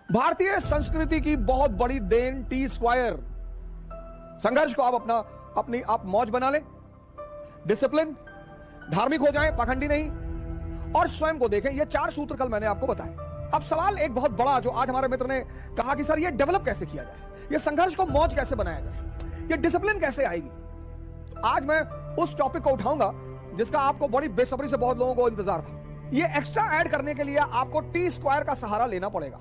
भारतीय संस्कृति की बहुत बड़ी देन टी स्क्वायर। संघर्ष को आप अपनी आप मौज बना लें, डिसिप्लिन, धार्मिक हो जाएं, पाखंडी नहीं, और स्वयं को देखें। ये 4 सूत्र कल मैंने आपको बताए। अब सवाल एक बहुत बड़ा जो आज हमारे मित्र ने कहा कि सर ये डेवलप कैसे किया जाए, ये संघर्ष को मौज कैसे बनाया जाए, ये डिसिप्लिन कैसे आएगी। आज मैं उस टॉपिक को उठाऊंगा जिसका आपको बड़ी बेसब्री से बहुत लोगों को इंतजार था। ये एक्स्ट्रा ऐड करने के लिए आपको टी स्क्वायर का सहारा लेना पड़ेगा।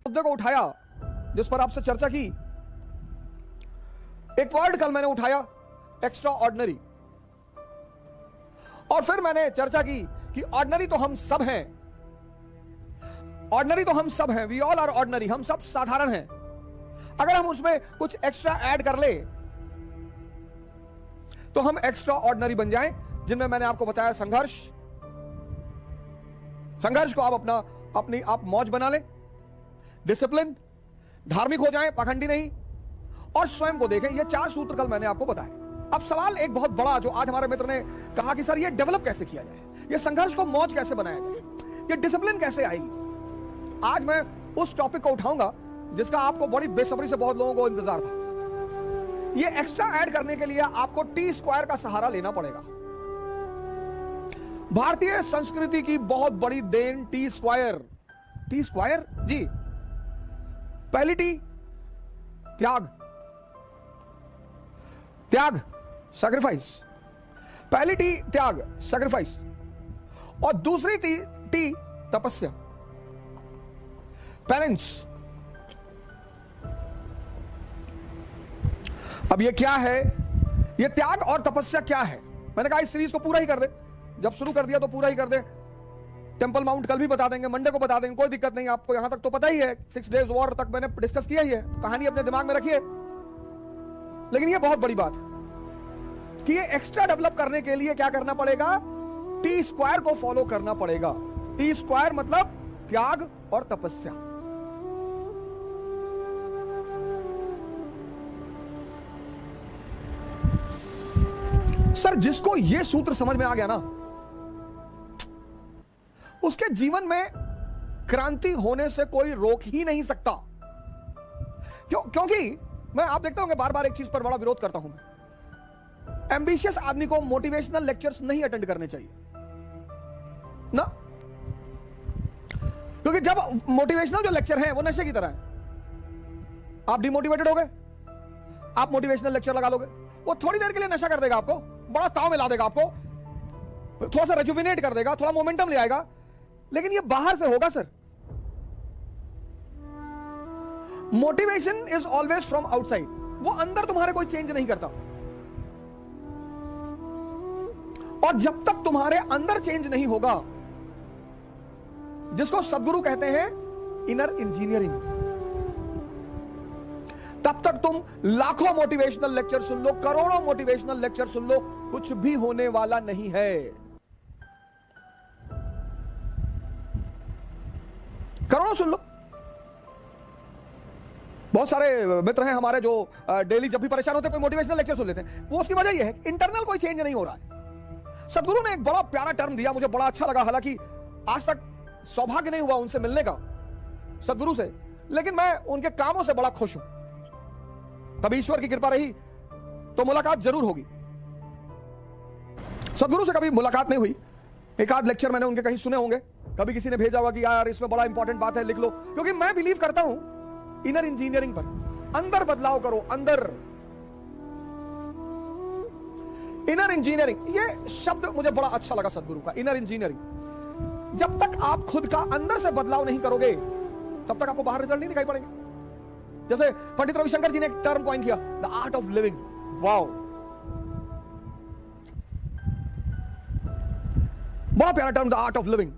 मुद्दे को उठाया जिस पर आपसे चर्चा की, एक वर्ड कल मैंने उठाया, एक्स्ट्रा ऑर्डिनरी, और फिर मैंने चर्चा की कि ऑर्डिनरी तो हम सब हैं, ऑर्डिनरी तो हम सब हैं, वी ऑल आर ऑर्डिनरी, हम सब साधारण हैं। अगर हम उसमें कुछ एक्स्ट्रा ऐड कर ले तो हम एक्स्ट्रा ऑर्डिनरी बन जाएं, जिनमें मैंने आपको बताया संघर्ष को आप अपनी आप मौज बना लें, डिसिप्लिन, धार्मिक हो जाएं, पाखंडी नहीं, और स्वयं को देखें। ये 4 सूत्र कल मैंने आपको बताए। अब सवाल एक बहुत बड़ा जो आज हमारे मित्र ने कहा कि सर ये डेवलप कैसे किया जाए, ये संघर्ष को मौज कैसे बनाया जाए, ये डिसिप्लिन कैसे आएगी। आज मैं उस टॉपिक को उठाऊंगा जिसका आपको बड़ी बेसब्री से बहुत लोगों को इंतजार था। ये एक्स्ट्रा ऐड करने के लिए आपको टी स्क्वायर का सहारा लेना पड़ेगा। भारतीय संस्कृति की बहुत बड़ी देन टी स्क्वायर। टी स्क्वायर जी, पहली टी त्याग, त्याग सैक्रिफाइस, पहली टी त्याग सैक्रिफाइस, और दूसरी टी तपस्या, पेरेंट्स। अब ये क्या है, ये त्याग और तपस्या क्या है? मैंने कहा इस सीरीज को पूरा ही कर दे, जब शुरू कर दिया तो पूरा ही कर दे। टेंपल माउंट कल भी बता देंगे, मंडे को बता देंगे, कोई दिक्कत नहीं। आपको यहां तक तो पता ही है, 6 डेज वॉर तक मैंने डिस्कस किया ही है, तो कहानी अपने दिमाग में रखिए। लेकिन ये बहुत बड़ी बात है कि ये एक्स्ट्रा डेवलप करने के लिए क्या करना पड़ेगा, टी स्क्वायर को फॉलो करना पड़ेगा। टी स्क्वायर मतलब त्याग और तपस्या। सर जिसको ये सूत्र समझ में आ गया ना, उसके जीवन में क्रांति होने से कोई रोक ही नहीं सकता। क्योंकि मैं आप देखते होंगे बार बार एक चीज पर बड़ा विरोध करता हूं मैं। एम्बिशियस आदमी को मोटिवेशनल लेक्चर्स नहीं अटेंड करने चाहिए ना, क्योंकि जब मोटिवेशनल जो लेक्चर है वो नशे की तरह है। आप डिमोटिवेटेड हो गए, आप मोटिवेशनल लेक्चर लगा लोगे, वो थोड़ी देर के लिए नशा कर देगा, आपको बड़ा ताव में ला देगा, आपको थोड़ा सा रेजुविनेट कर देगा, थोड़ा मोमेंटम ले आएगा, लेकिन ये बाहर से होगा sir. Motivation is always from outside, वो अंदर तुम्हारे कोई चेंज नहीं करता। और जब तक तुम्हारे अंदर चेंज नहीं होगा, जिसको सदगुरु कहते हैं इनर इंजीनियरिंग, तब तक तुम लाखों मोटिवेशनल लेक्चर सुन लो, करोड़ों मोटिवेशनल लेक्चर सुन लो, कुछ भी होने वाला नहीं है। करोड़ों सुन लो। बहुत सारे मित्र हैं हमारे जो डेली जब भी परेशान होते हैं कोई मोटिवेशनल लेक्चर सुन लेते हैं। वो उसकी वजह यह है कि इंटरनल कोई चेंज नहीं हो रहा है। सदगुरु ने एक बड़ा प्यारा टर्म दिया, मुझे बड़ा अच्छा लगा। हालांकि आज तक सौभाग्य नहीं हुआ उनसे मिलने का, सदगुरु से, लेकिन मैं उनके कामों से बड़ा खुश हूं। कभी ईश्वर की कृपा रही तो मुलाकात जरूर होगी। सदगुरु से कभी मुलाकात नहीं हुई, एक आध लेक्चर मैंने उनके कहीं सुने होंगे, कभी किसी ने भेजा होगा कि यार इसमें बड़ा इंपॉर्टेंट बात है, लिख लो। क्योंकि मैं बिलीव करता हूं इनर इंजीनियरिंग पर। अंदर बदलाव करो, अंदर। इनर इंजीनियरिंग, ये शब्द मुझे बड़ा अच्छा लगा सदगुरु का, इनर इंजीनियरिंग। जब तक आप खुद का अंदर से बदलाव नहीं करोगे तब तक आपको बाहर रिजल्ट नहीं दिखाई पड़ेंगे। जैसे पंडित रविशंकर जी ने एक टर्म कॉइन किया, the art of living. Wow, बड़ा प्यारा term, the art of living.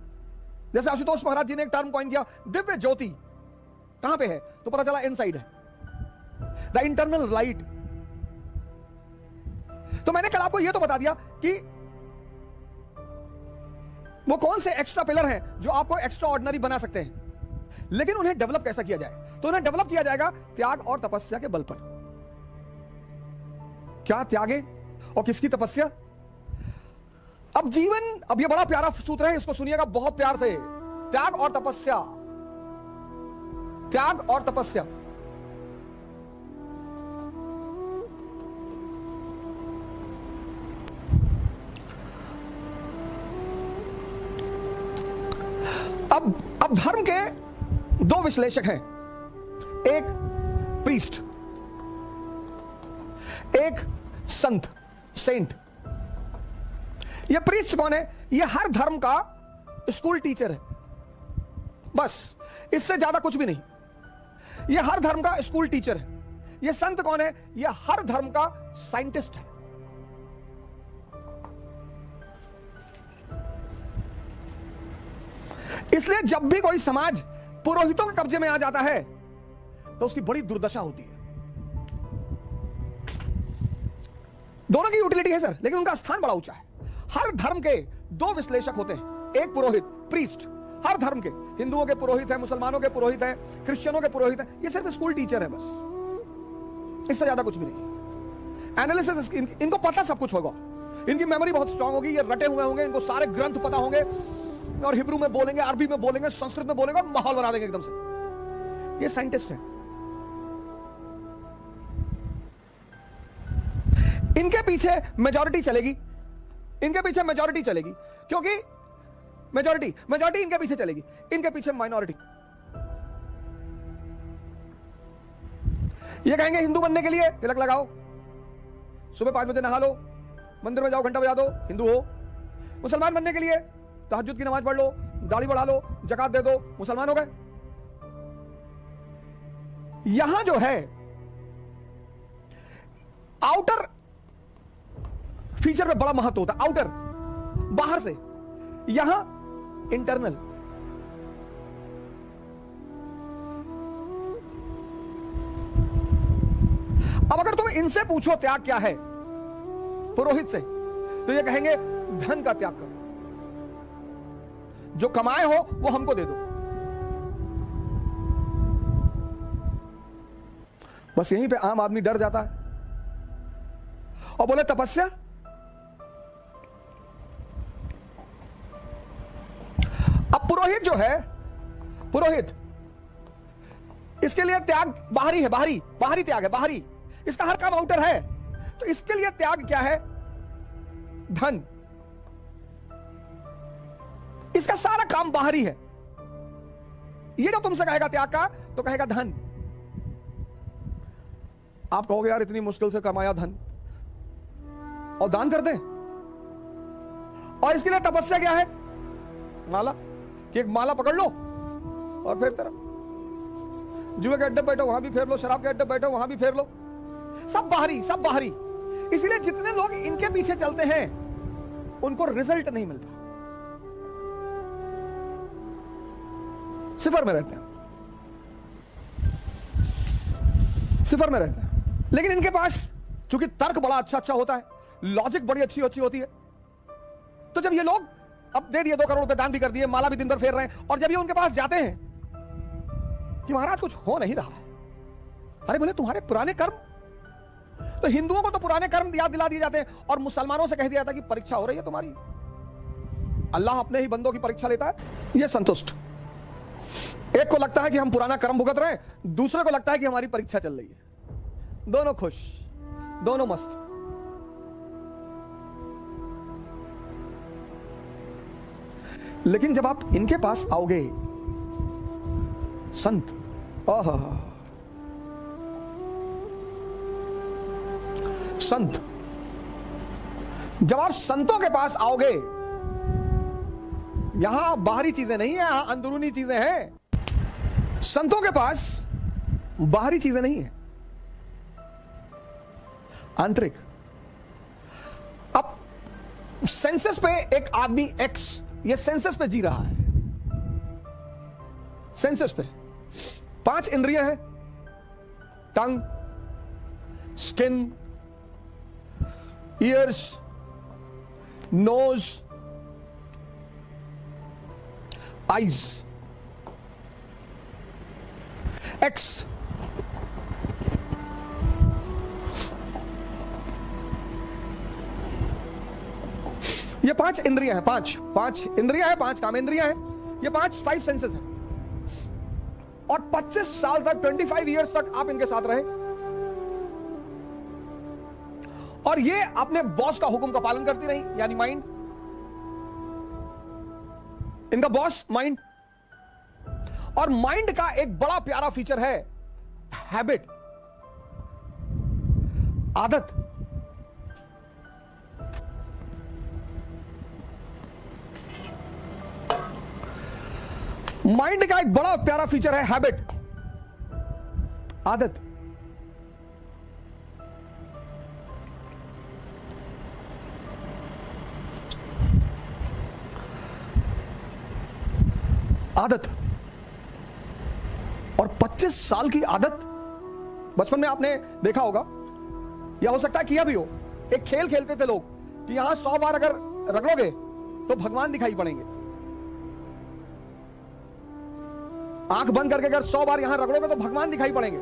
जैसे आशुतोष महाराज जी ने एक टर्म कॉइन किया, दिव्य ज्योति। कहां पे है तो पता चला इनसाइड है, द इंटरनल लाइट। तो मैंने कल आपको यह तो बता दिया कि वो कौन से एक्स्ट्रा पिलर हैं जो आपको एक्स्ट्रा ऑर्डिनरी बना सकते हैं, लेकिन उन्हें डेवलप कैसा किया जाए। तो उन्हें डेवलप किया जाएगा त्याग और तपस्या के बल पर। क्या त्यागे और किसकी तपस्या? अब जीवन, अब ये बड़ा प्यारा सूत्र है, इसको सुनिएगा बहुत प्यार से। त्याग और तपस्या, त्याग और तपस्या। अब धर्म के दो विश्लेषक हैं, एक प्रीस्ट, एक संत, सेंट। ये प्रीस्ट कौन है? ये हर धर्म का स्कूल टीचर है, बस इससे ज्यादा कुछ भी नहीं। ये हर धर्म का स्कूल टीचर है। ये संत कौन है? ये हर धर्म का साइंटिस्ट है। इसलिए जब भी कोई समाज पुरोहितों के कब्जे में आ जाता है तो उसकी बड़ी दुर्दशा होती है। दोनों की यूटिलिटी है सर, लेकिन उनका स्थान बड़ा ऊंचा है। हर धर्म के दो विश्लेषक होते हैं, एक पुरोहित, प्रीस्ट। हर धर्म के, हिंदुओं के पुरोहित है, मुसलमानों के पुरोहित है, क्रिश्चियनों के पुरोहित है। ये सिर्फ स्कूल टीचर है, बस इससे ज्यादा कुछ भी नहीं। एनालिसिस, इनको पता सब कुछ होगा, इनकी मेमोरी बहुत स्ट्रांग होगी, ये रटे हुए होंगे, इनको सारे ग्रंथ पता होंगे और हिब्रू में बोलेंगे, अरबी में बोलेंगे, संस्कृत में बोलेंगे और माहौल बना देंगे एकदम से। ये साइंटिस्ट है। इनके पीछे मेजॉरिटी चलेगी, इनके पीछे मेजॉरिटी चलेगी, क्योंकि मेजॉरिटी इनके पीछे चलेगी, इनके पीछे माइनॉरिटी। ये कहेंगे हिंदू बनने के लिए तिलक लगाओ, सुबह 5 बजे नहा लो, मंदिर में जाओ, घंटा बजा दो, हिंदू हो। मुसलमान बनने के लिए तहज्जुद की नमाज पढ़ लो, दाढ़ी बढ़ा लो, ज़कात दे दो, मुसलमान हो गए। यहां जो है आउटर फीचर पे बड़ा महत्व होता है, आउटर बाहर से, यहां इंटरनल। अब अगर तुम इनसे पूछो त्याग क्या है, पुरोहित से, तो ये कहेंगे धन का त्याग करो, जो कमाए हो वो हमको दे दो। बस यहीं पे आम आदमी डर जाता है और बोले तपस्या। अब पुरोहित जो है, पुरोहित, इसके लिए त्याग बाहरी है, बाहरी त्याग है, बाहरी। इसका हर काम आउटर है, तो इसके लिए त्याग क्या है? धन। इसका सारा काम बाहरी है। ये जो तुमसे कहेगा त्याग का, तो कहेगा धन। आप कहोगे यार इतनी मुश्किल से कमाया धन, और दान कर दें। और इसके लिए तपस्या क्या है? माला, कि एक माला पकड़ लो और फिर तरफ जुए के अड्डे बैठो, वहां भी फेर लो, शराब के अड्डे बैठो, वहां भी फेर लो। सब बाहरी, सब बाहरी। इसीलिए जितने लोग इनके पीछे चलते हैं उनको रिजल्ट नहीं मिलता, सिफर में रहते हैं, सिफर में रहते हैं। लेकिन इनके पास चूंकि तर्क बड़ा अच्छा होता है, लॉजिक बड़ी अच्छी होती है, तो जब ये लोग अब दे दिए 2 करोड़ रुपए दान भी कर दिए, माला भी दिन भर फेर रहे हैं, और जब ये उनके पास जाते हैं कि महाराज कुछ हो नहीं रहा है, अरे बोले तुम्हारे पुराने कर्म, तो हिंदुओं को तो पुराने कर्म याद दिला दिए जाते हैं, और मुसलमानों से कह दिया जाता है कि परीक्षा हो रही है तुम्हारी। अल्लाह अपने ही बंदों की परीक्षा लेता है। ये संतुष्ट, एक को लगता है कि हम पुराना कर्म भुगत रहे हैं, दूसरे को लगता है कि हमारी परीक्षा चल रही है। दोनों खुश, दोनों मस्त। लेकिन जब आप इनके पास आओगे, संत, संत, जब आप संतों के पास आओगे, यहां बाहरी चीजें नहीं है, यहां अंदरूनी चीजें हैं। संतों के पास बाहरी चीजें नहीं है, आंतरिक। अब सेंसस पे एक आदमी एक्स, ये सेंसस पे जी रहा है, सेंसस पे 5 इंद्रियां हैं, tongue, skin, ears, nose, eyes, एक्स। ये 5 इंद्रियां हैं, 5 इंद्रियां हैं, 5 काम इंद्रियां हैं, ये 5 सेंसेस हैं। और 25 साल तक, 25 इयर्स तक आप इनके साथ रहे, और ये अपने बॉस का हुक्म का पालन करती रही, यानी माइंड, इनका बॉस माइंड। और माइंड का एक बड़ा प्यारा फीचर है हैबिट, आदत। माइंड का एक बड़ा प्यारा फीचर है हैबिट, आदत। आदत। और 25 साल की आदत, बचपन में आपने देखा होगा, या हो सकता है किया भी हो, एक खेल खेलते थे लोग कि यहां 100 बार अगर रगड़ोगे तो भगवान दिखाई पड़ेंगे। आंख बंद करके अगर 100 बार यहां रगड़ोगे तो भगवान दिखाई पड़ेंगे।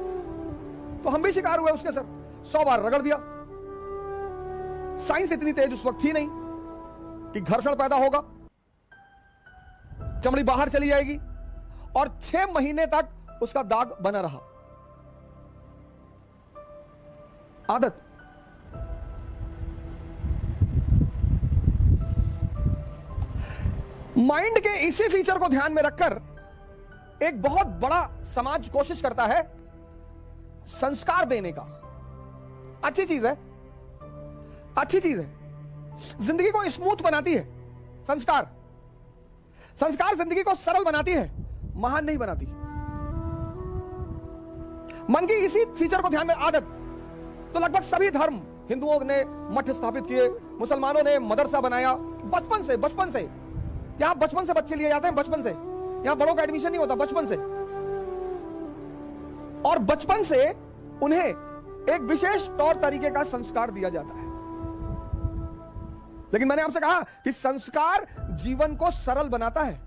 तो हम भी शिकार हुए उसके सर, 100 बार रगड़ दिया। साइंस इतनी तेज उस वक्त थी नहीं कि घर्षण पैदा होगा, चमड़ी बाहर चली जाएगी, और 6 महीने तक उसका दाग बना रहा। आदत। माइंड के इसी फीचर को ध्यान में रखकर एक बहुत बड़ा समाज कोशिश करता है संस्कार देने का। अच्छी चीज है, अच्छी चीज है। जिंदगी को स्मूथ बनाती है संस्कार। संस्कार जिंदगी को सरल बनाती है, महान नहीं बनाती। मन की इसी फीचर को ध्यान में, आदत। तो लगभग सभी धर्म, हिंदुओं ने मठ स्थापित किए, मुसलमानों ने मदरसा बनाया। बचपन से यहां बचपन से बच्चे लिए जाते हैं, बचपन से यहां बड़ों का एडमिशन नहीं होता, बचपन से। और बचपन से उन्हें एक विशेष तौर तरीके का संस्कार दिया जाता है। लेकिन मैंने आपसे कहा कि संस्कार जीवन को सरल बनाता है,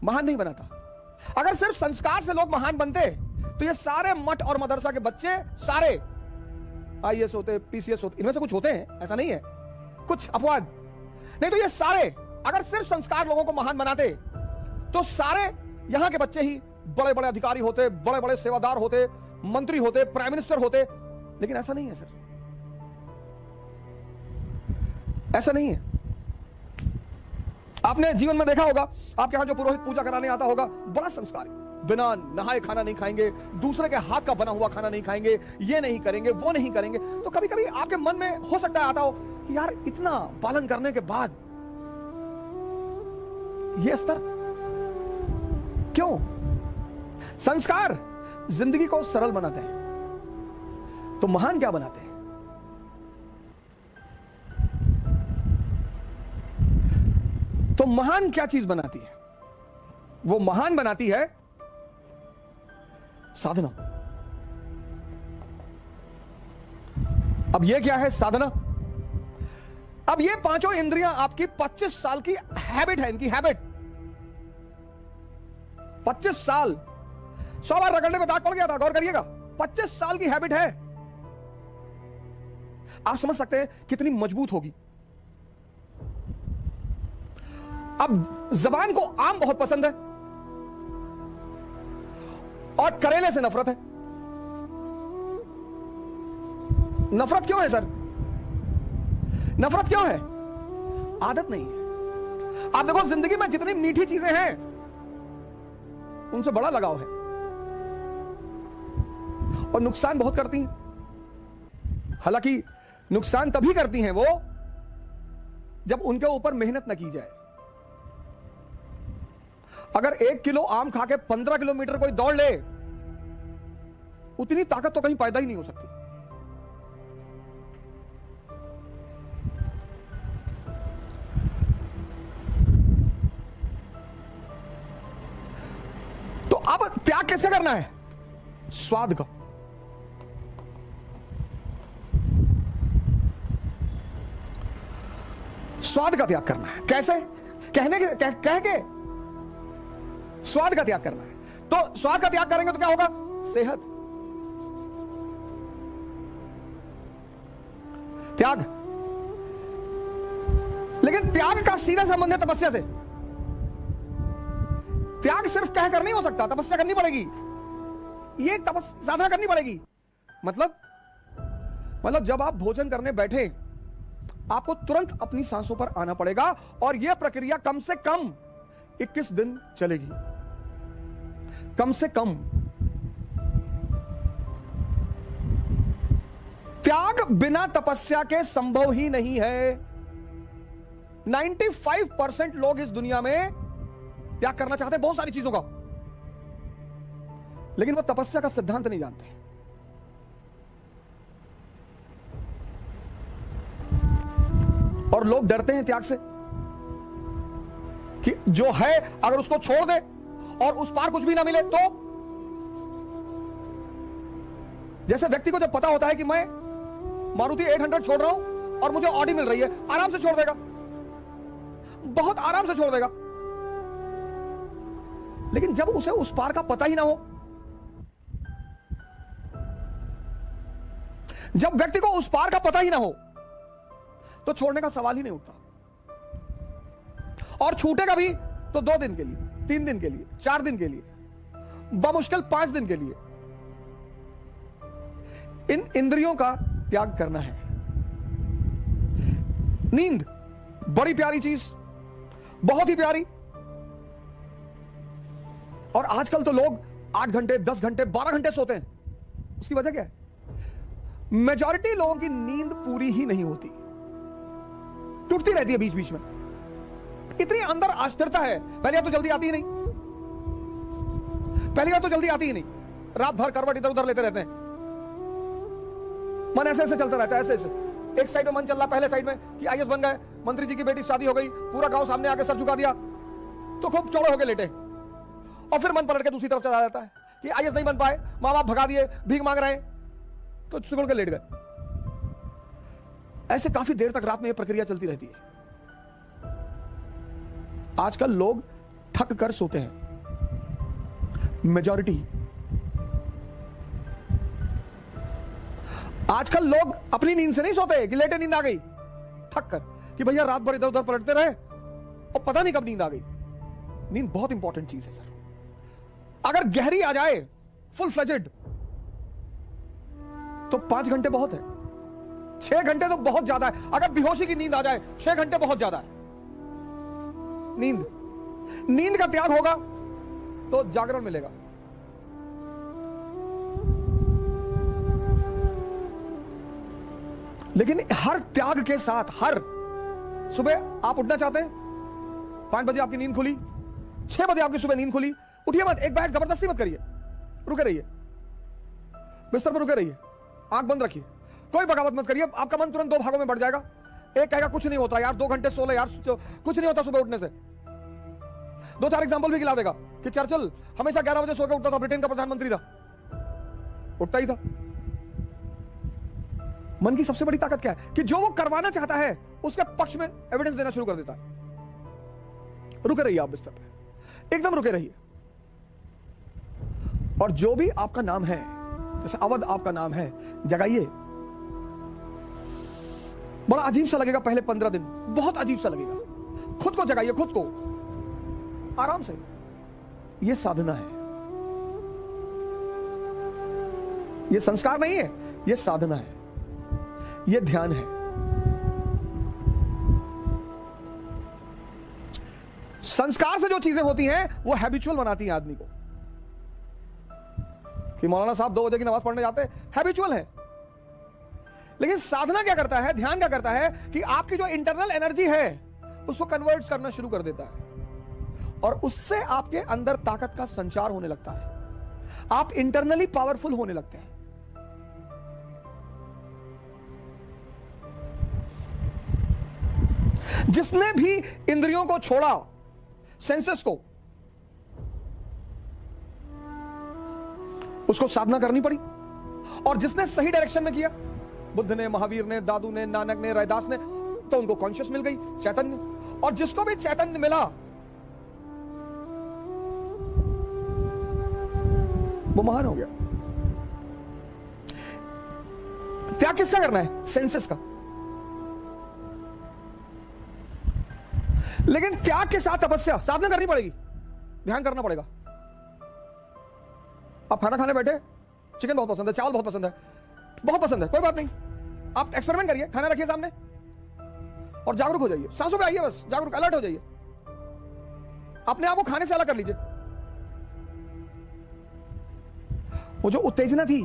महान नहीं बनाता। अगर सिर्फ संस्कार से लोग महान बनते तो ये सारे मठ और मदरसा के बच्चे सारे आईएएस होते, पीसीएस होते। इनमें से कुछ होते हैं, ऐसा नहीं है, कुछ अपवाद। नहीं तो ये सारे, अगर सिर्फ संस्कार लोगों को महान बनाते तो सारे यहां के बच्चे ही बड़े बड़े अधिकारी होते, बड़े बड़े सेवादार होते, मंत्री होते, प्राइम मिनिस्टर होते। लेकिन ऐसा नहीं है सर, ऐसा नहीं है। आपने जीवन में देखा होगा, आपके यहां जो पुरोहित पूजा कराने आता होगा, बड़ा संस्कारी, बिना नहाए खाना नहीं खाएंगे, दूसरे के हाथ का बना हुआ खाना नहीं खाएंगे, ये नहीं करेंगे, वो नहीं करेंगे। तो कभी कभी आपके मन में हो सकता है आता हो कि यार इतना पालन करने के बाद ये स्तर क्यों? संस्कार जिंदगी को सरल बनाते हैं, तो महान क्या बनाते हैं? तो महान क्या चीज बनाती है? वो महान बनाती है साधना। अब ये क्या है साधना? अब ये पांचों इंद्रियां आपकी 25 साल की हैबिट है, इनकी हैबिट। 25 साल, 100 बार रगड़ने में दाग पड़ गया था, गौर करिएगा। 25 साल की हैबिट है। आप समझ सकते हैं कितनी मजबूत होगी। अब जबान को आम बहुत पसंद है और करेले से नफरत है। नफरत क्यों है सर? नफरत क्यों है? आदत नहीं है। आप देखो जिंदगी में जितनी मीठी चीजें हैं उनसे बड़ा लगाव है, और नुकसान बहुत करती हैं। हालांकि नुकसान तभी करती हैं वो जब उनके ऊपर मेहनत न की जाए। अगर 1 किलो आम खा के 15 किलोमीटर कोई दौड़ ले, उतनी ताकत तो कहीं पैदा ही नहीं हो सकती। तो अब त्याग कैसे करना है? स्वाद का। स्वाद का त्याग करना है। कैसे? कह के स्वाद का त्याग करना है। तो स्वाद का त्याग करेंगे तो क्या होगा? सेहत, त्याग। लेकिन त्याग का सीधा संबंध है तपस्या से। त्याग सिर्फ कहकर नहीं हो सकता, तपस्या करनी पड़ेगी, ये साधना करनी पड़ेगी। मतलब जब आप भोजन करने बैठे, आपको तुरंत अपनी सांसों पर आना पड़ेगा, और यह प्रक्रिया कम से कम 21 दिन चलेगी, कम से कम। त्याग बिना तपस्या के संभव ही नहीं है। 95% लोग इस दुनिया में त्याग करना चाहते हैं बहुत सारी चीजों का, लेकिन वो तपस्या का सिद्धांत नहीं जानते। और लोग डरते हैं त्याग से कि जो है अगर उसको छोड़ दे और उस पार कुछ भी ना मिले तो। जैसे व्यक्ति को जब पता होता है कि मैं मारुति 800 छोड़ रहा हूं और मुझे ऑडी मिल रही है, आराम से छोड़ देगा, बहुत आराम से छोड़ देगा। लेकिन जब उसे उस पार का पता ही ना हो, जब व्यक्ति को उस पार का पता ही ना हो, तो छोड़ने का सवाल ही नहीं उठता। और छूटेगा भी तो 2 दिन के लिए, 3 दिन के लिए, 4 दिन के लिए, बमुश्किल 5 दिन के लिए। इन इंद्रियों का त्याग करना है। नींद बड़ी प्यारी चीज, बहुत ही प्यारी। और आजकल तो लोग 8 घंटे, 10 घंटे, 12 घंटे सोते हैं। उसकी वजह क्या है? मेजॉरिटी लोगों की नींद पूरी ही नहीं होती, टूटती रहती है बीच बीच में। इतनी अंदर अस्थिरता है। पहली बात तो जल्दी आती ही नहीं, पहली बात तो जल्दी आती ही नहीं। रात भर करवट इधर उधर लेते रहते हैं, मन ऐसे ऐसे चलता रहता है, ऐसे ऐसे। एक साइड में मन चल रहा, पहले साइड में कि आईएएस बन गए, मंत्री जी की बेटी शादी हो गई, पूरा गांव सामने आके सर झुका दिया, तो खूब चौड़े होके लेटे। और फिर मन पलट के दूसरी तरफ चला जाता है कि आईएएस नहीं बन पाए, मां बाप भगा दिए, भीख मांग रहे हैं, तो सिकुड़ के लेट गए। ऐसे काफी देर तक रात में यह प्रक्रिया चलती रहती है। आजकल लोग थक कर सोते हैं, मेजॉरिटी। आजकल लोग अपनी नींद से नहीं सोते कि लेटे नींद आ गई, थक कर कि भैया रात भर इधर उधर पलटते रहे और पता नहीं कब नींद आ गई। नींद बहुत इंपॉर्टेंट चीज है सर। अगर गहरी आ जाए, फुल फ्लेजेड, तो 5 घंटे बहुत है, 6 घंटे तो बहुत ज्यादा है। अगर बेहोशी की नींद आ जाए, 6 घंटे बहुत ज्यादा है। नींद का त्याग होगा तो जागरण मिलेगा। लेकिन हर त्याग के साथ, हर सुबह आप उठना चाहते हैं, 5 बजे आपकी नींद खुली, 6 बजे आपकी सुबह नींद खुली, उठिए मत, एक बार जबरदस्ती मत करिए, रुके रहिए, बिस्तर पर रुके रहिए, आंख बंद रखिए, कोई बगावत मत करिए। आपका मन तुरंत 2 भागों में बढ़ जाएगा। एक कहेगा कुछ नहीं होता यार, 2 घंटे सो ले यार, कुछ नहीं होता सुबह उठने से। 2-4 एग्जांपल भी गिला देगा कि चर्चिल हमेशा 11 बजे सो के उठता था, ब्रिटेन का प्रधानमंत्री था, उठता ही था। मन की सबसे बड़ी ताकत क्या है कि जो वो करवाना चाहता है उसके पक्ष में एविडेंस देना शुरू कर देता है। रुके रहिए आप बिस्तर पे, एकदम रुके रहिए। और जो भी आपका नाम है, जैसे अवध आपका नाम है, जगाइए। बड़ा अजीब सा लगेगा पहले 15 दिन, बहुत अजीब सा लगेगा। खुद को जगाइए, खुद को आराम से। यह साधना है, यह संस्कार नहीं है, यह साधना है, यह ध्यान है। संस्कार से जो चीजें होती हैं वो हैबिचुअल बनाती हैं आदमी को। कि मौलाना साहब 2 बजे की नमाज पढ़ने जाते हैं, हैबिचुअल है। लेकिन साधना क्या करता है, ध्यान क्या करता है कि आपकी जो इंटरनल एनर्जी है उसको कन्वर्ट करना शुरू कर देता है, और उससे आपके अंदर ताकत का संचार होने लगता है। आप इंटरनली पावरफुल होने लगते हैं। जिसने भी इंद्रियों को छोड़ा, सेंसेस को, उसको साधना करनी पड़ी। और जिसने सही डायरेक्शन में किया, बुद्ध ने, महावीर ने, दादू ने, नानक ने, रैदास ने, तो उनको कॉन्शियस मिल गई, चैतन्य। और जिसको भी चैतन्य मिला वो महान हो गया। त्याग किसका करना है? सेंसेस का। लेकिन त्याग के साथ तपस्या, साधना करनी पड़ेगी। ध्यान करना पड़ेगा। आप खाना खाने बैठे, चिकन बहुत पसंद है, चावल बहुत पसंद है, बहुत पसंद है, कोई बात नहीं, आप एक्सपेरिमेंट करिए, खाना रखिए सामने और जागरूक हो जाइए, सांसों पे आइए, बस जागरूक अलर्ट हो जाइए, अपने आप को खाने से अलग कर लीजिए। वो जो उत्तेजना थी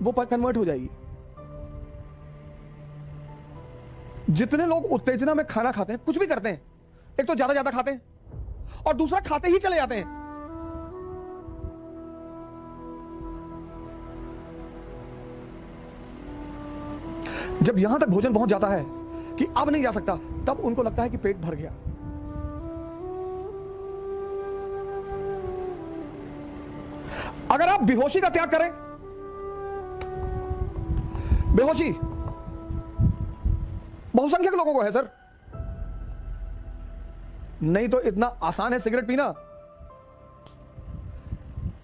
वो कन्वर्ट हो जाएगी। जितने लोग उत्तेजना में खाना खाते हैं, कुछ भी करते हैं, एक तो ज्यादा खाते हैं और दूसरा खाते ही चले जाते हैं। जब यहां तक भोजन पहुंच जाता है कि अब नहीं जा सकता, तब उनको लगता है कि पेट भर गया। अगर आप बेहोशी का त्याग करें, बेहोशी बहुसंख्यक लोगों को है सर, नहीं तो इतना आसान है सिगरेट पीना।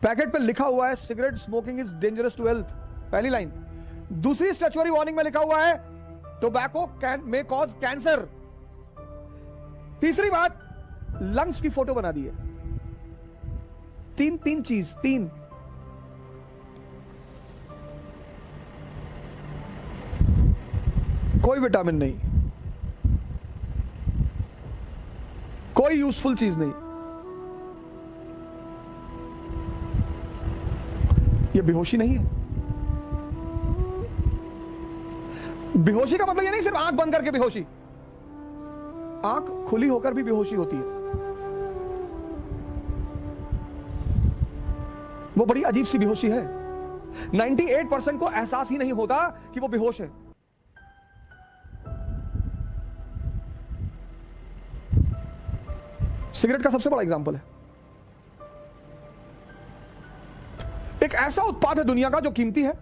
पैकेट पे लिखा हुआ है cigarette smoking is dangerous to health, पहली लाइन। दूसरी स्टैच्यूटरी वार्निंग में लिखा हुआ है tobacco can may cause cancer. तीसरी बात, लंग्स की फोटो बना दी है। तीन चीज, कोई विटामिन नहीं, कोई यूजफुल चीज नहीं। ये बेहोशी नहीं है। बेहोशी का मतलब ये नहीं सिर्फ आंख बंद करके बेहोशी, आंख खुली होकर भी बेहोशी होती है। वो बड़ी अजीब सी बेहोशी है। 98% को एहसास ही नहीं होता कि वो बेहोश है। सिगरेट का सबसे बड़ा एग्जांपल है। एक ऐसा उत्पाद है दुनिया का जो कीमती है,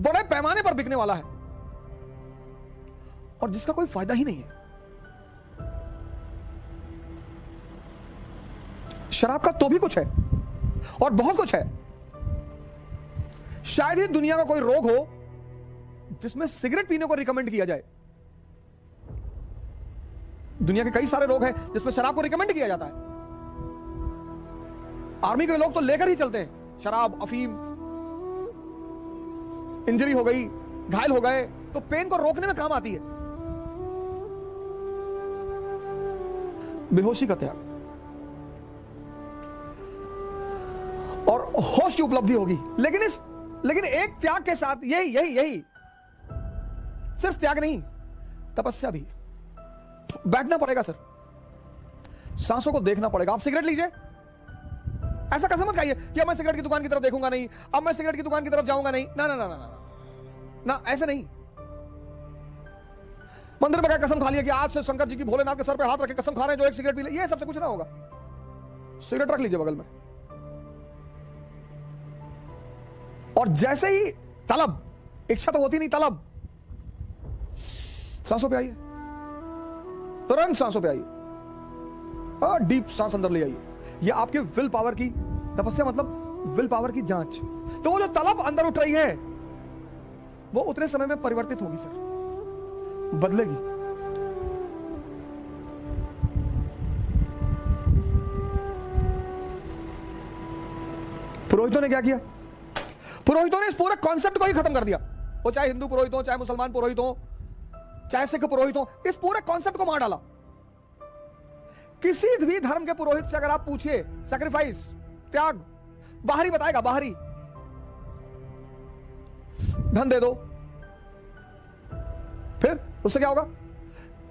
बड़े पैमाने पर बिकने वाला है और जिसका कोई फायदा ही नहीं है। शराब का तो भी कुछ है और बहुत कुछ है। शायद ही दुनिया का कोई रोग हो जिसमें सिगरेट पीने को रिकमेंड किया जाए। दुनिया के कई सारे रोग हैं जिसमें शराब को रिकमेंड किया जाता है। आर्मी के लोग तो लेकर ही चलते हैं शराब, अफीम। इंजरी हो गई, घायल हो गए तो पेन को रोकने में काम आती है। बेहोशी का त्याग और होश की उपलब्धि होगी। लेकिन एक त्याग के साथ यही सिर्फ त्याग नहीं, तपस्या भी। बैठना पड़ेगा सर, सांसों को देखना पड़ेगा। आप सिगरेट लीजिए, ऐसा कसम मत खाइए कि अब मैं सिगरेट की दुकान की तरफ देखूंगा नहीं, अब मैं सिगरेट की दुकान की तरफ जाऊंगा नहीं। ना ना ना ना ना ना, ऐसे नहीं। मंदिर में कसम खा लिया कि आज से शंकर जी की भोलेनाथ के सर पे हाथ रखे कसम खा रहे हैं, जो एक सिगरेट पी ले, ये सबसे कुछ ना होगा। सिगरेट रख लीजिए बगल में और जैसे ही तलब, इच्छा तो होती नहीं, तलब, सांसों पे आइए, तुरंत सांसों पे आइए और डीप सांस अंदर ले आइए। ये आपके विल पावर की तपस्या, मतलब विल पावर की जांच। तो वो जो तलब अंदर उठ रही है वो उतने समय में परिवर्तित होगी सर, बदलेगी। पुरोहितों ने क्या किया? पुरोहितों ने इस पूरे कॉन्सेप्ट को ही खत्म कर दिया। वो चाहे हिंदू पुरोहित हो, चाहे मुसलमान पुरोहित हो, चाहे सिख पुरोहित हो, इस पूरे कॉन्सेप्ट को मार डाला। किसी भी धर्म के पुरोहित से अगर आप पूछिए सैक्रिफाइस, त्याग, बाहरी बताएगा, बाहरी। धन दे दो, फिर उससे क्या होगा?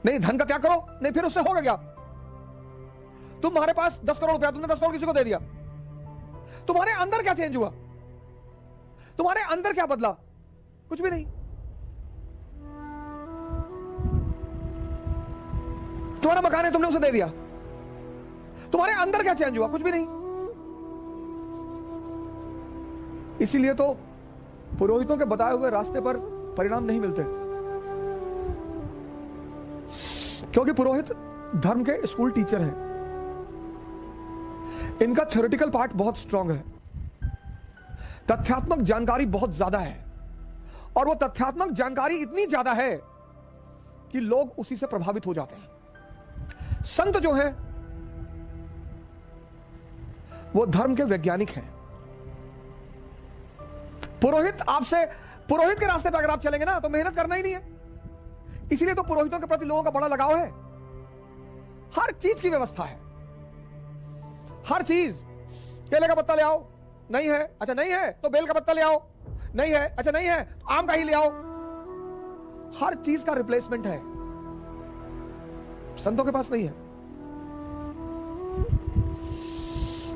नहीं, धन का त्याग करो, नहीं, फिर उससे होगा क्या? तुम्हारे पास 10 करोड़ रुपया, तुमने 10 करोड़ किसी को दे दिया, तुम्हारे अंदर क्या चेंज हुआ? तुम्हारे अंदर क्या बदला? कुछ भी नहीं। तुम्हारा मकान है, तुमने उसे दे दिया, तुम्हारे अंदर क्या चेंज हुआ? कुछ भी नहीं। इसीलिए तो पुरोहितों के बताए हुए रास्ते पर परिणाम नहीं मिलते, क्योंकि पुरोहित धर्म के स्कूल टीचर हैं। इनका थ्योरेटिकल पार्ट बहुत स्ट्रांग है, तथ्यात्मक जानकारी बहुत ज्यादा है, और वो तथ्यात्मक जानकारी इतनी ज्यादा है कि लोग उसी से प्रभावित हो जाते हैं। संत जो है वो धर्म के वैज्ञानिक हैं। पुरोहित के रास्ते पर अगर आप चलेंगे ना तो मेहनत करना ही नहीं है। इसीलिए तो पुरोहितों के प्रति लोगों का बड़ा लगाव है। हर चीज की व्यवस्था है, हर चीज। केले का पत्ता ले आओ, नहीं है, अच्छा नहीं है तो बेल का पत्ता ले आओ, नहीं है, अच्छा नहीं है तो आम का ही ले आओ। हर चीज का रिप्लेसमेंट है, संतों के पास नहीं है।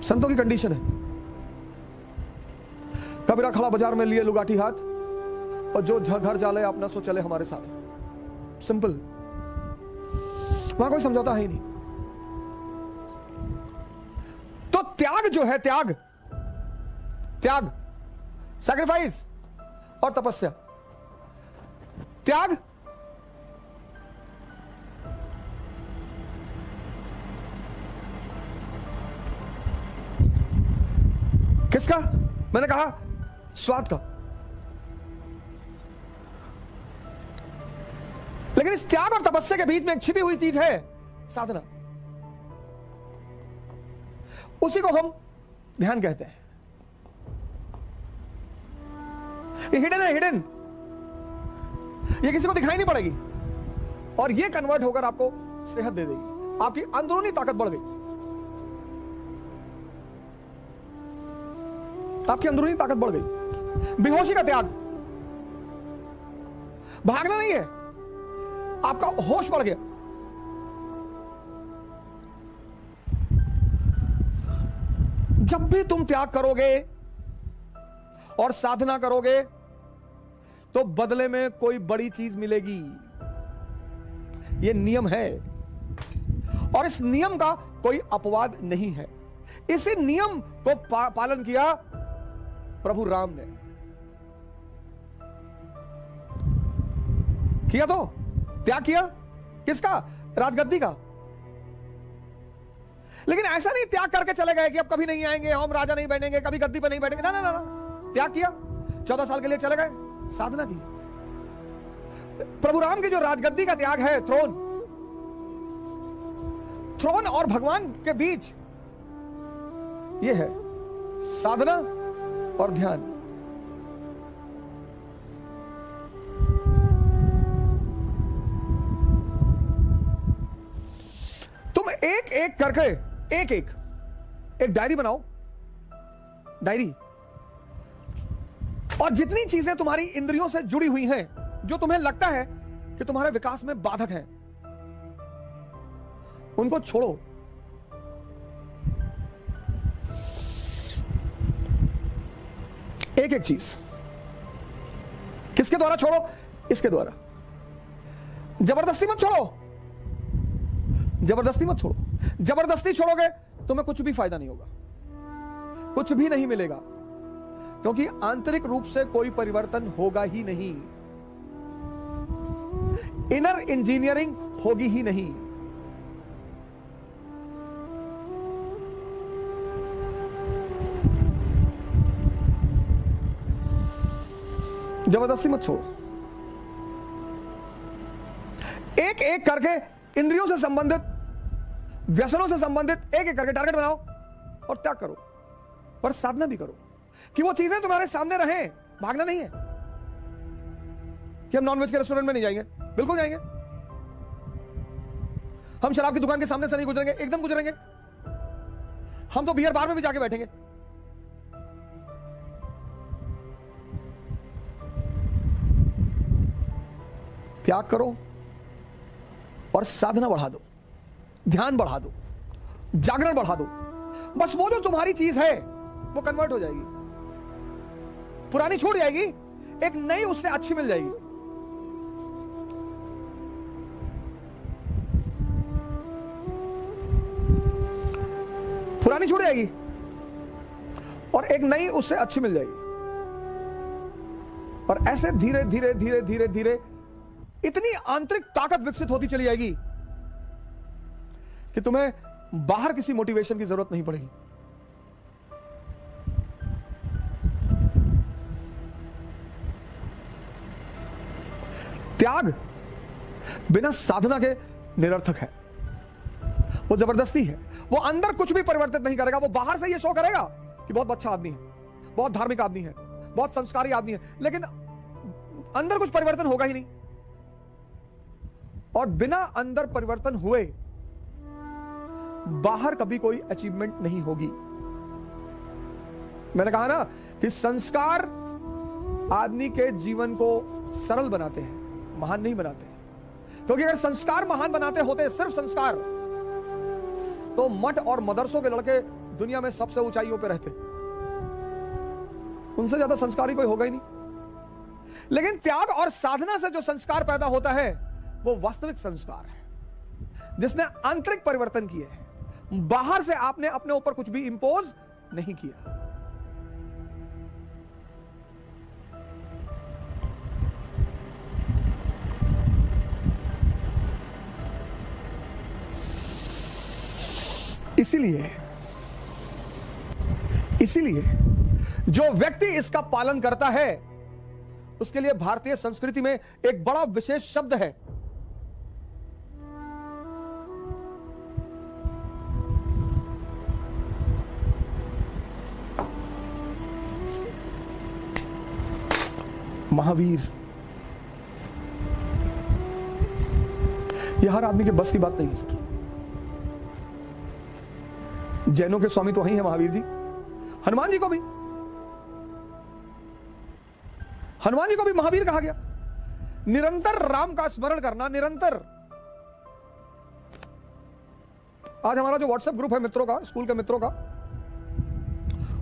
संतों की कंडीशन है, कबीरा खड़ा बाजार में लिए लुगाटी हाथ, और जो घर जा ले अपना सो चले हमारे साथ। सिंपल, वहां कोई समझौता है ही नहीं। तो त्याग जो है, त्याग सैक्रिफाइस और तपस्या। त्याग किसका? मैंने कहा स्वाद का। लेकिन इस त्याग और तपस्या के बीच में एक छिपी हुई चीज है, साधना। उसी को हम ध्यान कहते हैं। ये हिडन है, हिडन। ये किसी को दिखाई नहीं पड़ेगी, और ये कन्वर्ट होकर आपको सेहत दे देगी। आपकी अंदरूनी ताकत बढ़ गई, आपकी अंदरूनी ताकत बढ़ गई। बेहोशी का त्याग, भागना नहीं है, आपका होश बढ़ गया। जब भी तुम त्याग करोगे और साधना करोगे तो बदले में कोई बड़ी चीज मिलेगी। यह नियम है, और इस नियम का कोई अपवाद नहीं है। इसी नियम को पालन किया प्रभु राम ने। किया तो त्याग किया, किसका? राजगद्दी का। लेकिन ऐसा नहीं त्याग करके चले गए कि अब कभी नहीं आएंगे, हम राजा नहीं बैठेंगे, कभी गद्दी पर नहीं बैठेंगे। ना ना ना, त्याग किया, 14 साल के लिए चले गए, साधना की। प्रभु राम की जो राजगद्दी का त्याग है, थ्रोन और भगवान के बीच ये है साधना और ध्यान। तुम एक एक करके एक डायरी बनाओ, डायरी। और जितनी चीजें तुम्हारी इंद्रियों से जुड़ी हुई हैं, जो तुम्हें लगता है कि तुम्हारे विकास में बाधक हैं, उनको छोड़ो। एक एक चीज। किसके द्वारा छोड़ो? इसके द्वारा। जबरदस्ती मत छोड़ो, जबरदस्ती मत छोड़ो। जबरदस्ती छोड़ोगे तुम्हें कुछ भी फायदा नहीं होगा, कुछ भी नहीं मिलेगा, क्योंकि आंतरिक रूप से कोई परिवर्तन होगा ही नहीं, इनर इंजीनियरिंग होगी ही नहीं। जबरदस्ती मत छोड़ो। एक एक करके इंद्रियों से संबंधित, व्यसनों से संबंधित एक एक करके टारगेट बनाओ और त्याग करो, पर साधना भी करो कि वो चीजें तुम्हारे सामने रहें। भागना नहीं है कि हम नॉनवेज के रेस्टोरेंट में नहीं जाएंगे, बिल्कुल जाएंगे। हम शराब की दुकान के सामने से नहीं गुजरेंगे, एकदम गुजरेंगे। हम तो बियर बार में भी जाके बैठेंगे। त्याग करो और साधना बढ़ा दो, ध्यान बढ़ा दो, जागरण बढ़ा दो। बस वो जो तुम्हारी चीज है वो कन्वर्ट हो जाएगी, पुरानी छूट जाएगी, एक नई उससे अच्छी मिल जाएगी। पुरानी छूट जाएगी और एक नई उससे अच्छी मिल जाएगी। और ऐसे धीरे धीरे धीरे धीरे धीरे इतनी आंतरिक ताकत विकसित होती चली जाएगी कि तुम्हें बाहर किसी मोटिवेशन की जरूरत नहीं पड़ेगी। त्याग बिना साधना के निरर्थक है। वो जबरदस्ती है। वो अंदर कुछ भी परिवर्तित नहीं करेगा, वो बाहर से ये शो करेगा कि बहुत अच्छा आदमी है, बहुत धार्मिक आदमी है, बहुत संस्कारी आदमी है, लेकिन अंदर कुछ परिवर्तन होगा ही नहीं। और बिना अंदर परिवर्तन हुए बाहर कभी कोई अचीवमेंट नहीं होगी। मैंने कहा ना कि संस्कार आदमी के जीवन को सरल बनाते हैं, महान नहीं बनाते हैं। क्योंकि अगर संस्कार महान बनाते होते, सिर्फ संस्कार, तो मठ और मदरसों के लड़के दुनिया में सबसे ऊंचाइयों पे रहते। उनसे ज्यादा संस्कारी कोई होगा ही नहीं। लेकिन त्याग और साधना से जो संस्कार पैदा होता है वो वास्तविक संस्कार है, जिसने आंतरिक परिवर्तन किए हैं। बाहर से आपने अपने ऊपर कुछ भी इंपोज नहीं किया। इसीलिए जो व्यक्ति इसका पालन करता है उसके लिए भारतीय संस्कृति में एक बड़ा विशेष शब्द है, महावीर। यह हर आदमी के बस की बात नहीं है सर। जैनों के स्वामी तो वही है महावीर जी। हनुमान जी को भी महावीर कहा गया। निरंतर राम का स्मरण करना, निरंतर। आज हमारा जो व्हाट्सएप ग्रुप है मित्रों का, स्कूल के मित्रों का,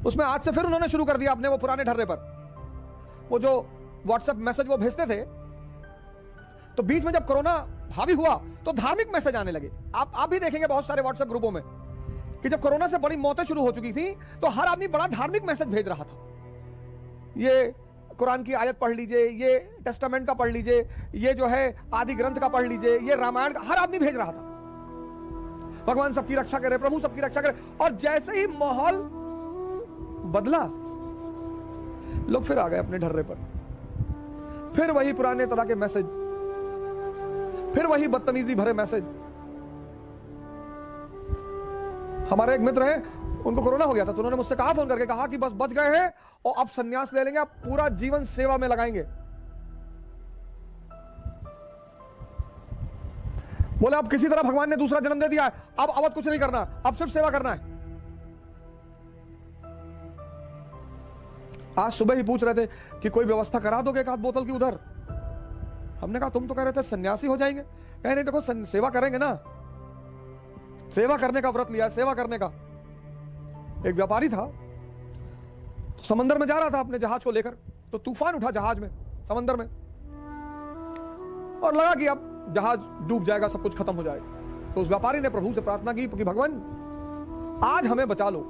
उसमें आज से फिर उन्होंने शुरू कर दिया अपने वो पुराने ढर्रे पर। वो जो व्हाट्सएप मैसेज वो भेजते थे, तो बीच में जब कोरोना हावी हुआ तो धार्मिक मैसेज आने लगे। आप भी देखेंगे बहुत सारे व्हाट्सएप ग्रुपों में कि जब कोरोना से बड़ी मौतें शुरू हो चुकी थी तो हर आदमी बड़ा धार्मिक मैसेज भेज रहा था। ये कुरान की आयत पढ़ लीजिए, ये टेस्टामेंट का पढ़ लीजिए, ये जो है आदि ग्रंथ का पढ़ लीजिए, ये रामायण का, हर आदमी भेज रहा था। भगवान सबकी रक्षा करे, प्रभु सबकी रक्षा करे। और जैसे ही माहौल बदला, लोग फिर आ गए अपने ढर्रे पर। फिर वही पुराने तरह के मैसेज, फिर वही बदतमीजी भरे मैसेज। हमारे एक मित्र हैं, उनको कोरोना हो गया था, तो उन्होंने मुझसे कहा, फोन करके कहा कि बस बच गए हैं और अब संन्यास ले लेंगे, अब पूरा जीवन सेवा में लगाएंगे। बोले अब किसी तरह भगवान ने दूसरा जन्म दे दिया है, अब अवध कुछ नहीं करना, अब सिर्फ सेवा करना है। आज सुबह ही पूछ रहे थे कि कोई व्यवस्था करा दोगे एक आध बोतल की उधर। हमने कहा तुम तो कह रहे थे सन्यासी हो जाएंगे। कह नहीं, देखो सेवा करेंगे ना, सेवा करने का व्रत लिया, सेवा करने का। एक व्यापारी था, तो समंदर में जा रहा था अपने जहाज को लेकर, तो तूफान उठा जहाज में, समंदर में, और लगा कि अब जहाज डूब जाएगा, सब कुछ खत्म हो जाएगा। तो उस व्यापारी ने प्रभु से प्रार्थना की कि भगवान आज हमें बचा लो,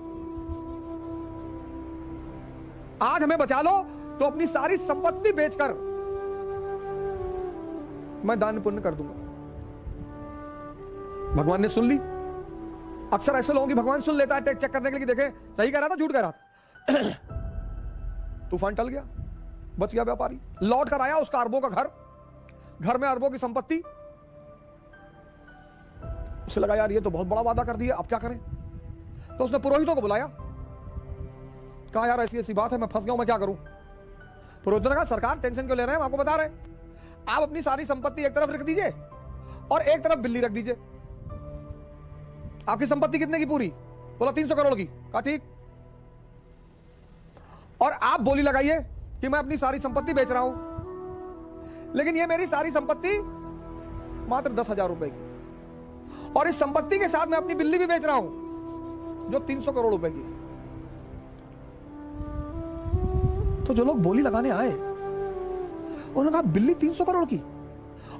आज हमें बचा लो, तो अपनी सारी संपत्ति बेचकर मैं दान पुण्य कर दूंगा। भगवान ने सुन ली। अक्सर ऐसे लोगों की भगवान सुन लेता है चेक करने के लिए, देखे सही कह रहा था झूठ कह रहा था। तूफान टल गया, बच गया व्यापारी। लौट कर आया, उसका अरबों का घर में अरबों की संपत्ति। उसे लगा यार ये तो बहुत बड़ा वादा कर दिया, अब क्या करें। तो उसने पुरोहितों को बुलाया, कहा यार ऐसी ऐसी बात है, मैं फंस गया हूं, मैं क्या करूं। पुरोहितों ने कहा सरकार टेंशन क्यों ले रहे हैं, हम आपको बता रहे हैं, आप अपनी सारी संपत्ति एक तरफ रख दीजिए और एक तरफ बिल्ली रख दीजिए। आपकी संपत्ति कितने की पूरी? बोला 300 करोड़ की। कहा ठीक, और आप बोली लगाइए कि मैं अपनी सारी संपत्ति बेच रहा हूं, लेकिन ये मेरी सारी संपत्ति मात्र 10,000 रुपए की, और इस संपत्ति के साथ मैं अपनी बिल्ली भी बेच रहा हूं जो 300 करोड़ रुपए की है। तो जो लोग बोली लगाने आए उन्होंने कहा बिल्ली 300 करोड़ की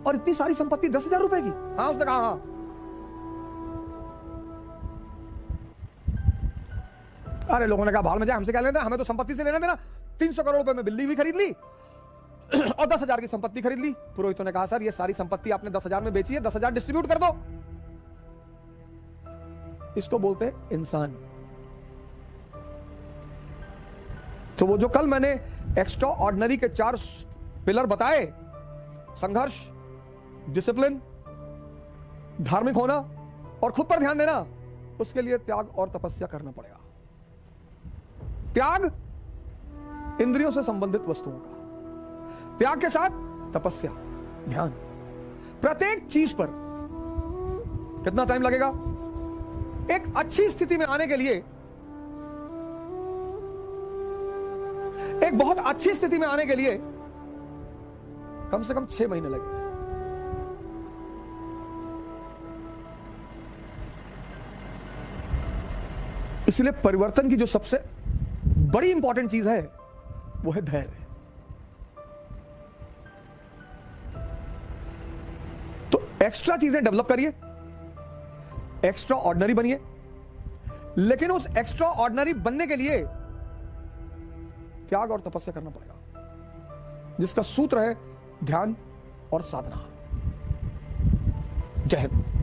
और इतनी सारी संपत्ति 10,000 रुपए की? हाँ, उसने कहा हाँ। अरे लोगों ने कहा भाड़ में जाए, हमसे क्या लेना, हमें तो संपत्ति से लेना देना। 300 करोड़ रुपए में बिल्ली भी खरीद ली और 10,000 की संपत्ति खरीद ली। पुरोहितों ने कहा सर ये सारी संपत्ति आपने 10,000 में बेची है, 10,000 डिस्ट्रीब्यूट कर दो। इसको बोलते हैं इंसान। तो वो जो कल मैंने एक्स्ट्रा ऑर्डिनरी के 4 पिलर बताए, संघर्ष, डिसिप्लिन, धार्मिक होना और खुद पर ध्यान देना, उसके लिए त्याग और तपस्या करना पड़ेगा। त्याग इंद्रियों से संबंधित वस्तुओं का, त्याग के साथ तपस्या, ध्यान, प्रत्येक चीज पर। कितना टाइम लगेगा? एक अच्छी स्थिति में आने के लिए, एक बहुत अच्छी स्थिति में आने के लिए कम से कम 6 महीने लगेंगे। इसलिए परिवर्तन की जो सबसे बड़ी इंपॉर्टेंट चीज है वो है धैर्य। तो एक्स्ट्रा चीजें डेवलप करिए, एक्स्ट्रा ऑर्डिनरी बनिए, लेकिन उस एक्स्ट्रा ऑर्डिनरी बनने के लिए त्याग और तपस्या करना पड़ेगा, जिसका सूत्र है ध्यान और साधना। जय हिंद।